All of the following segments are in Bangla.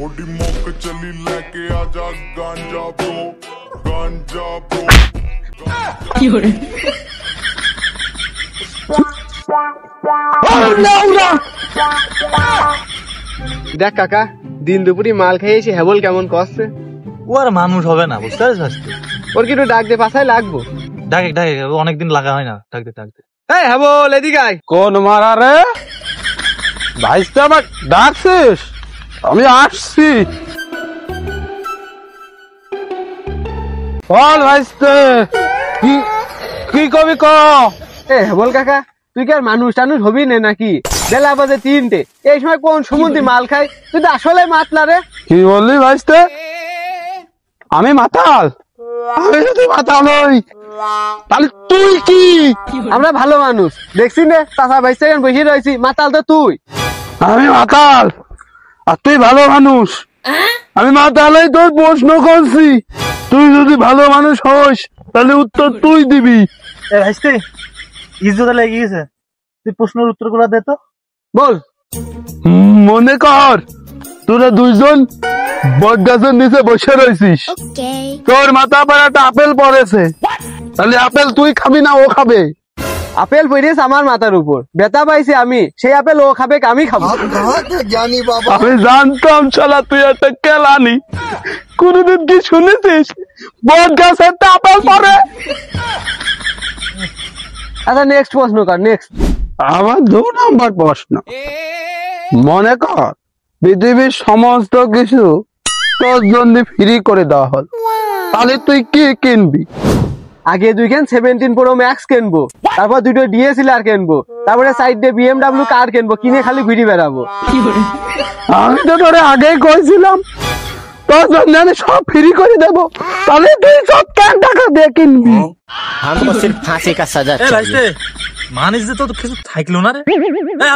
ओडी मोक चली लेके आजा गांजा ब्रो দেখ কাকা দিন দুপুরি মাল খেয়েছি হেবল কেমন কষ্টে ও আর মানুষ হবে না বুঝতে পারছিস ওর কি একটু ডাক দে পাশায় লাগবো ডাকে ডাকে অনেকদিন লাগা হয় না ডাক দে এই হেবল এদিকে আয় কোন মারা রে ভাইস্তে আমার ডাকছিস আমি আসছি বল ভাইস্তে কি কবি ক এ হেবল কাকা তুই কি আর মানুষ টানুষ হবি না নাকি বেলা বাজে 3টে এই সময় কোন সমুদ্রে মাল খাই তুই তো আসলে মাতলা রে কি বললি ভাইস্তে আমি মাতাল আমি যদি মাতাল হই তাহলে তুই কি আমরা ভালো মানুষ দেখছি না চাচা ভাই সেকেন্ড বসে রয়েছি মাতাল তো তুই আমি মাতাল আর তুই ভালো মানুষ আমি মাতালই তোর প্রশ্ন করছি তুই যদি ভালো মানুষ হস তাহলে উত্তর তুই দিবি ভাইস্তে ইজ্জত লেগে গেছে তুই প্রশ্নের উত্তর গুলা দে তো বল মনে কর তোরা দুইজন বট গাছের নিচে বসে রয়েছিস তোর মাথা পর একটা আপেল পড়েছে তাহলে আপেল তুই খাবি না ও খাবে আপেল পড়েছে আমার মাথার উপর ব্যথা পাইছি আমি সেই আপেল ও খাবে আমি খাবো আমি জানতাম শালা তুই একটা কেলানি কোনদিন কি শুনেছিস বট গাছে একটা আপেল পড়ে আচ্ছা নেক্সট প্রশ্ন কর নেক্সট আমার 2 নম্বর প্রশ্ন মনে কর পৃথিবীর সমস্ত কিছু তোর জন্য ফ্রি করে দেওয়া হল তাহলে তুই কি কিনবি আগে 17 Pro Max কিনবো তারপর 2টো DSLR কিনবো তারপরে সাইড দিয়ে BMW কার কিনবো কিনে খালি ঘুরে বেড়াবো আমি তো তোরে আগেই কইছিলাম তোর জন্য আমি সব ফ্রি করে দেবো তাহলে তুই সব কেন টাকা দিয়ে কিনবি हमको सिर्फ फांसी का सजा चाहिए মানুষ যে তো কিছু থাকলো না রে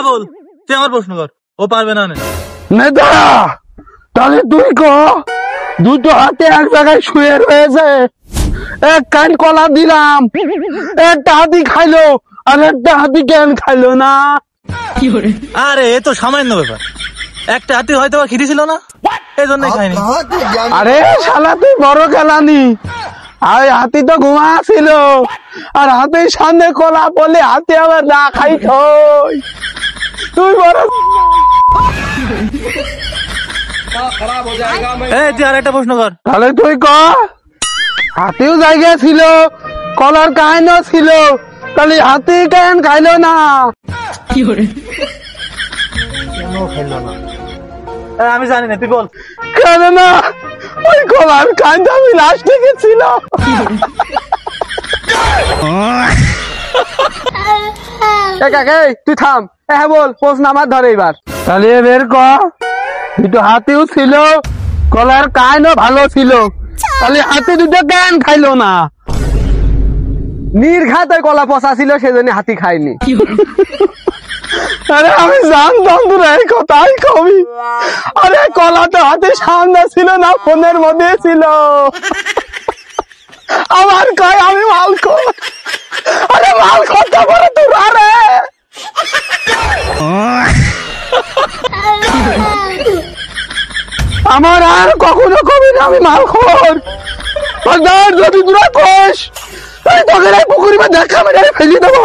বল তুই আমার প্রশ্ন কর ও পারবে না নে দাঁড়া তাহলে তুই ক দুটো হাতে এক জায়গায় শুয়ে রয়েছে এক কান কলা দিলাম একটা হাতি খাইলো আর একটা হাতি কেন খাইলো না আরে এ তো সামান্য ব্যাপার একটা হাতি হয়তো বা খিদি ছিল না এই জন্যই খাইনি আরে শালা তুই বড় খেলানি আর হাতি তো ঘুমা ছিল আর হাতির সামনে কলা বলে হাতি আবার না খাই তুই বড় তুই আর একটা প্রশ্ন কর তাহলে তুই ক হাতিও জায়গা ছিল কলার কাহিনও ছিল তাহলে হাতি কেন খাইলো না আমি জানি না তুই বল কেন না ওই কলার কাহিনটা আমি লাস্ট থেকে ছিল তুই থাম হ্যাঁ বল প্রশ্ন আমার ধরে এবার তাহলে বের কর দুটো হাতিও ছিল কলার কাহিনও ভালো ছিল তাহলে হাতি দুটো কেন খাইলো না নির্ঘাত ওই কলা পচা ছিল সেজন্য হাতি খায়নি আরে আমি জানতাম তোর এই কথাই কবি আরে কলাটা হাতে সামনে ছিল না ফোনের মধ্যে ছিল আমার কয় আমি মাল কর আরে মাল করতে পারে তোর আরে আমার আর কখনো কবি না আমি মাল খোর যদি তোরা কোষ তোকে এই পুকুরি মধ্যে দেখা মেরে ফেলে দেবো